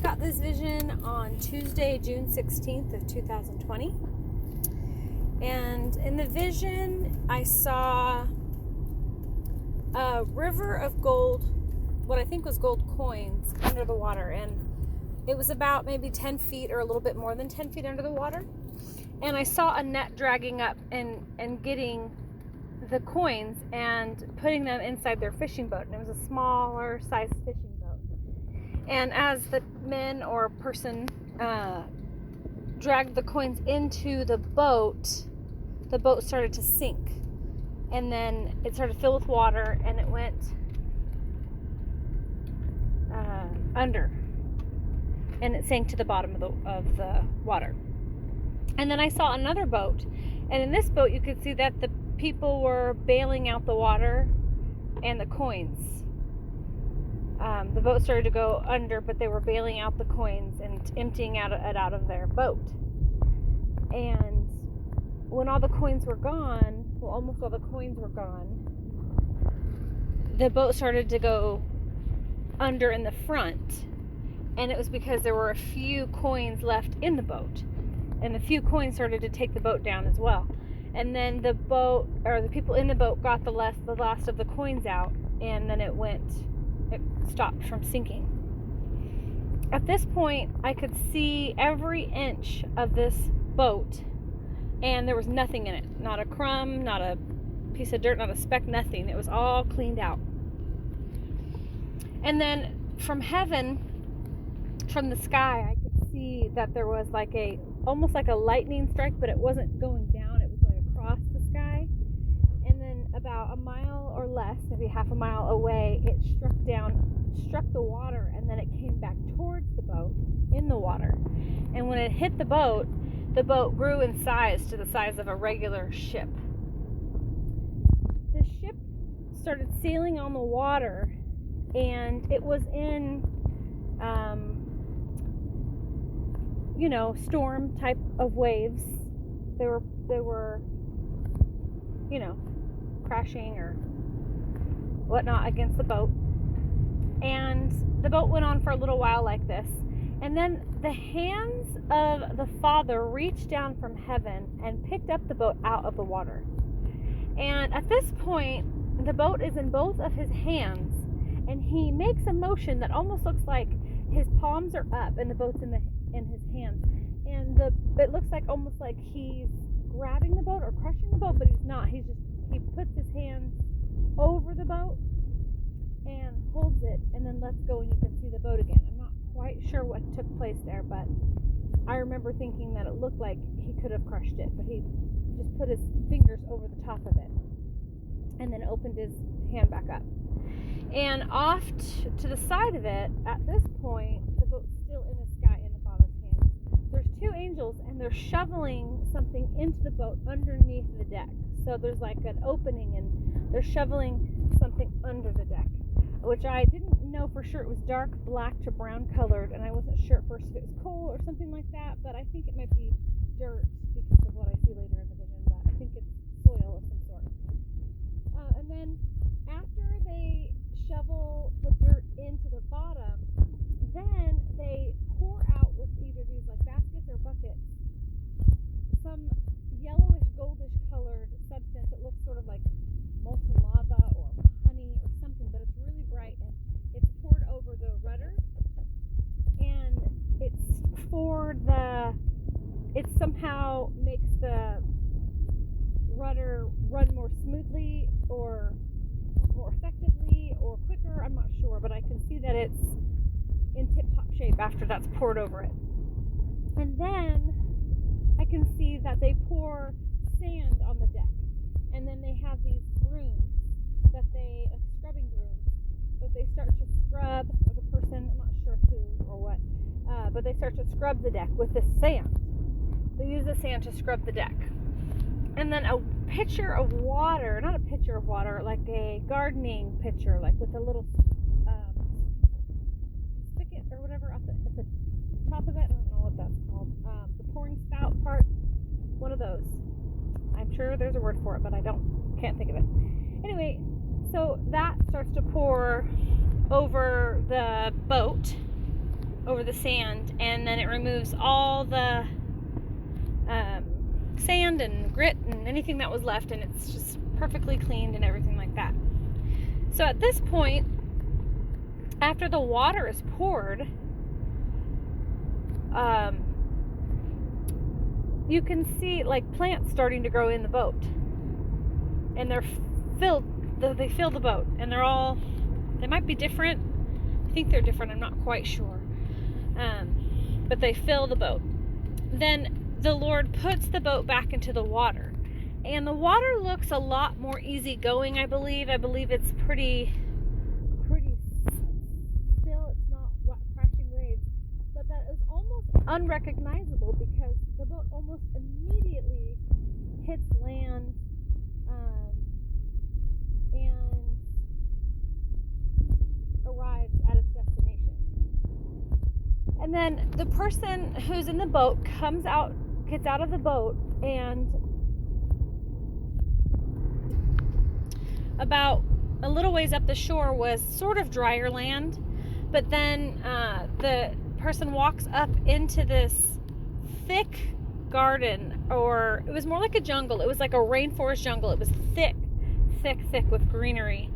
got this vision on Tuesday, June 16th of 2020. And in the vision, I saw a river of gold, what I think was gold coins, under the water. And it was about maybe 10 feet or a little bit more than 10 feet under the water. And I saw a net dragging up and getting the coins and putting them inside their fishing boat. And it was a smaller sized fishing boat. And as the men or person dragged the coins into the boat started to sink. And then it started to fill with water and it went under. And it sank to the bottom of the water. And then I saw another boat. And in this boat you could see that the people were bailing out the water and the coins. The boat started to go under, but they were bailing out the coins and emptying it out of their boat. And when all the coins were gone, well, almost all the coins were gone, the boat started to go under in the front. And it was because there were a few coins left in the boat. And the few coins started to take the boat down as well. And then the boat, or the people in the boat, got the last of the coins out, and then it stopped from sinking. At this point, I could see every inch of this boat, and there was nothing in it. Not a crumb, not a piece of dirt, not a speck, nothing. It was all cleaned out. And then from heaven, from the sky, I could see that there was almost like a lightning strike, but it wasn't going down, it was going across the sky. And then about a mile or less, maybe half a mile away, it struck the water, and then it came back towards the boat in the water. And when it hit the boat grew in size to the size of a regular ship. The ship started sailing on the water, and it was in storm type of waves. They were crashing or whatnot against the boat. And the boat went on for a little while like this. And then the hands of the Father reached down from heaven and picked up the boat out of the water. And at this point, the boat is in both of his hands, and he makes a motion that almost looks like his palms are up and the boat's in his hands. And it looks almost like he's grabbing the boat or crushing the boat, but he's not. He puts his hands over the boat and holds it and then lets go, and you can see the boat again. I'm not quite sure what took place there, but I remember thinking that it looked like he could have crushed it, but he just put his fingers over the top of it and then opened his hand back up. And off to the side of it, at this point, the boat's still in the sky in the Father's hands. There's two angels, and they're shoveling something into the boat underneath the deck. So there's like an opening, and they're shoveling something under the deck, which I didn't know for sure. It was dark black to brown colored, and I wasn't sure at first if it was coal or something like that, but I think it might be dirt because of what I see later in the vision, but I think it's soil of some sort. And then after they shovel the dirt into the bottom, then they pour out with either these baskets or buckets some yellowish goldish colored substance that looks sort of like molten lava or honey or something, but it's really bright, and it's poured over the rudder, and it somehow makes the rudder run more smoothly or more effectively or quicker. I'm not sure, but I can see that it's in tip-top shape after that's poured over it. And then I can see that they pour sand on the deck, and then they have these brooms scrubbing brooms, that they start to scrub, or the person, I'm not sure who or what, but they start to scrub the deck with this sand. They use the sand to scrub the deck. And then a pitcher of water, not a pitcher of water, like a gardening pitcher, like with a little spigot or whatever at the top of it. I don't know what that's called. The pouring spout part, one of those. I'm sure there's a word for it, but I can't think of it. Anyway, so that starts to pour over the boat, over the sand, and then it removes all the sand and grit and anything that was left, and it's just perfectly cleaned and everything like that. So at this point, after the water is poured, you can see like plants starting to grow in the boat, and they fill the boat, and they might be different. I think they're different, I'm not quite sure, but they fill the boat. Then the Lord puts the boat back into the water, and the water looks a lot more easygoing. I believe it's pretty still. It's not crashing waves, but that is almost unrecognizable because the boat almost immediately hits land, and arrives at its destination. And then the person who's in the boat gets out of the boat, and about a little ways up the shore was sort of drier land, but then the person walks up into this thick garden, or it was more like a jungle. It was like a rainforest jungle. It was thick with greenery,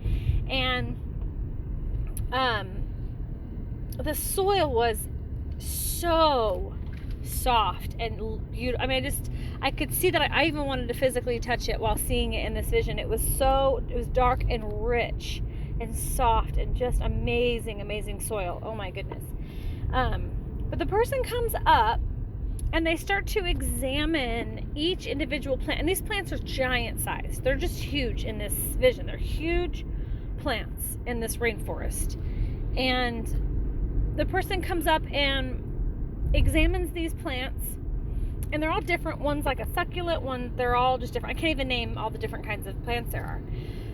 and the soil was so soft and beautiful. I mean, I could see that I even wanted to physically touch it while seeing it in this vision. It was dark and rich and soft and just amazing soil. Oh my goodness. But the person comes up and they start to examine each individual plant, and these plants are giant size. They're just huge in this vision. They're huge plants in this rainforest, and the person comes up and examines these plants, and they're all different. One's like a succulent, they're all just different. I can't even name all the different kinds of plants there are,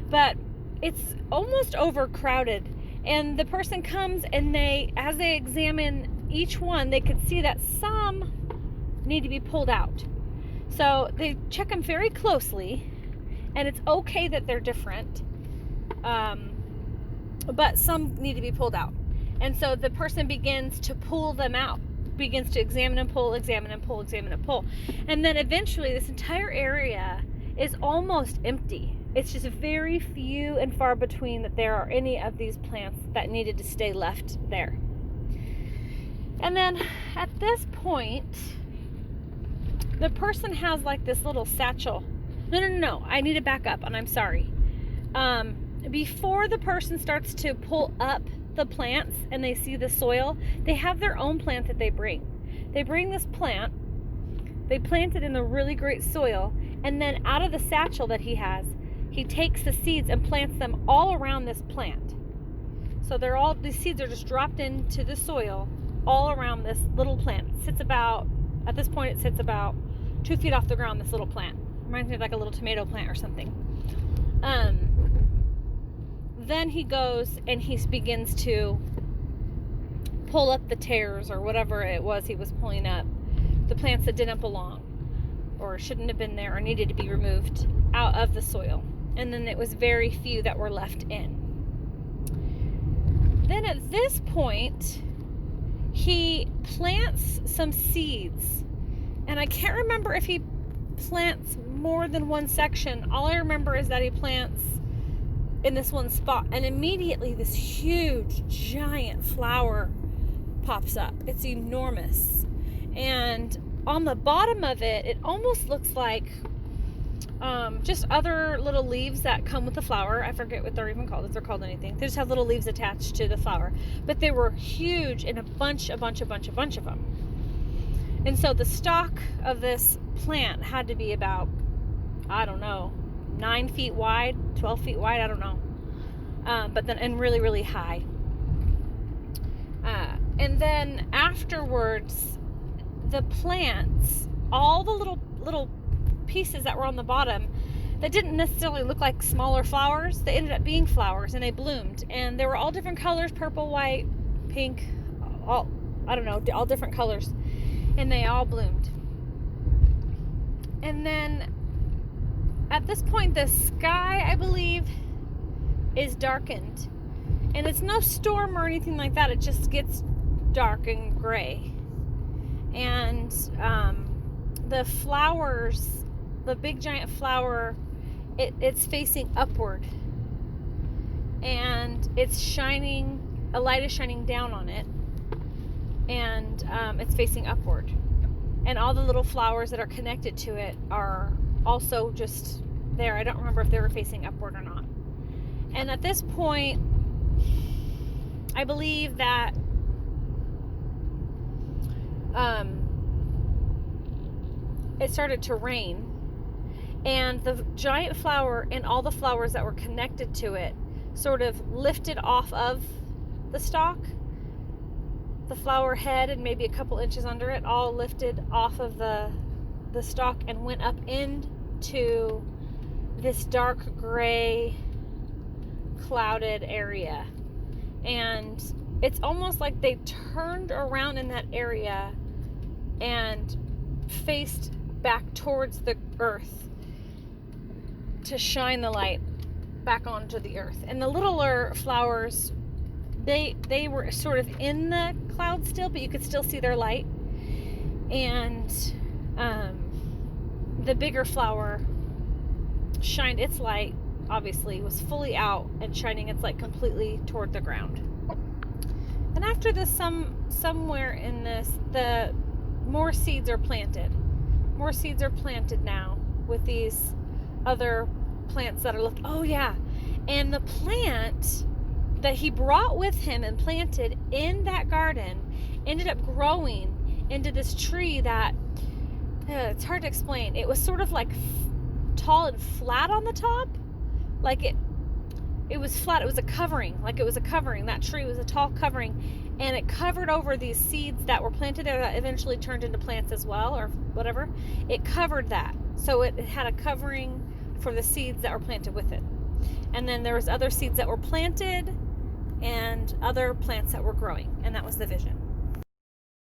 but it's almost overcrowded. And the person comes, and as they examine each one, they could see that some need to be pulled out. So they check them very closely, and it's okay that they're different, but some need to be pulled out. And so the person begins to pull them out, begins to examine and pull. And then eventually this entire area is almost empty. It's just very few and far between that there are any of these plants that needed to stay left there. And then at this point, the person has like this little satchel. No, I need to back up, and I'm sorry. Before the person starts to pull up the plants and they see the soil, they have their own plant that they bring. They bring this plant, they plant it in the really great soil, and then out of the satchel that he has, he takes the seeds and plants them all around this plant. So these seeds are just dropped into the soil all around this little plant. At this point it sits about 2 feet off the ground, this little plant. Reminds me of like a little tomato plant or something. Then he goes and he begins to pull up the tares or whatever it was he was pulling up, the plants that didn't belong or shouldn't have been there or needed to be removed out of the soil. And then it was very few that were left in. Then at this point, he plants some seeds. And I can't remember if he plants more than one section. All I remember is that he plants in this one spot, and immediately this huge giant flower pops up. It's enormous, and on the bottom of it, it almost looks like just other little leaves that come with the flower. I forget what they're even called, if they're called anything. They just have little leaves attached to the flower, but they were huge and a bunch of them. And so the stalk of this plant had to be about, I don't know, 9 feet wide, 12 feet wide, I don't know. But then, and really, really high. And then afterwards, the plants, all the little pieces that were on the bottom that didn't necessarily look like smaller flowers, they ended up being flowers, and they bloomed. And they were all different colors, purple, white, pink, all different colors. And they all bloomed. And then at this point, the sky, I believe, is darkened. And it's no storm or anything like that. It just gets dark and gray. And the flowers, the big giant flower, it's facing upward. And it's shining, a light is shining down on it. And it's facing upward. And all the little flowers that are connected to it are also just there. I don't remember if they were facing upward or not. And at this point, I believe that it started to rain, and the giant flower and all the flowers that were connected to it sort of lifted off of the stalk. The flower head and maybe a couple inches under it all lifted off of the stalk and went up into this dark gray clouded area. And it's almost like they turned around in that area and faced back towards the earth to shine the light back onto the earth. And the littler flowers, they were sort of in the cloud still, but you could still see their light. And the bigger flower shined its light, obviously, was fully out and shining its light completely toward the ground. And after this, somewhere in this, the more seeds are planted. More seeds are planted now with these other plants that are left. Oh yeah, and the plant that he brought with him and planted in that garden ended up growing into this tree that it's hard to explain. It was sort of like tall and flat on the top, like it was flat. It was a covering, like it was a covering. That tree was a tall covering, and it covered over these seeds that were planted there that eventually turned into plants as well, or whatever. It covered that, so it had a covering for the seeds that were planted with it. And then there was other seeds that were planted and other plants that were growing, and that was the vision.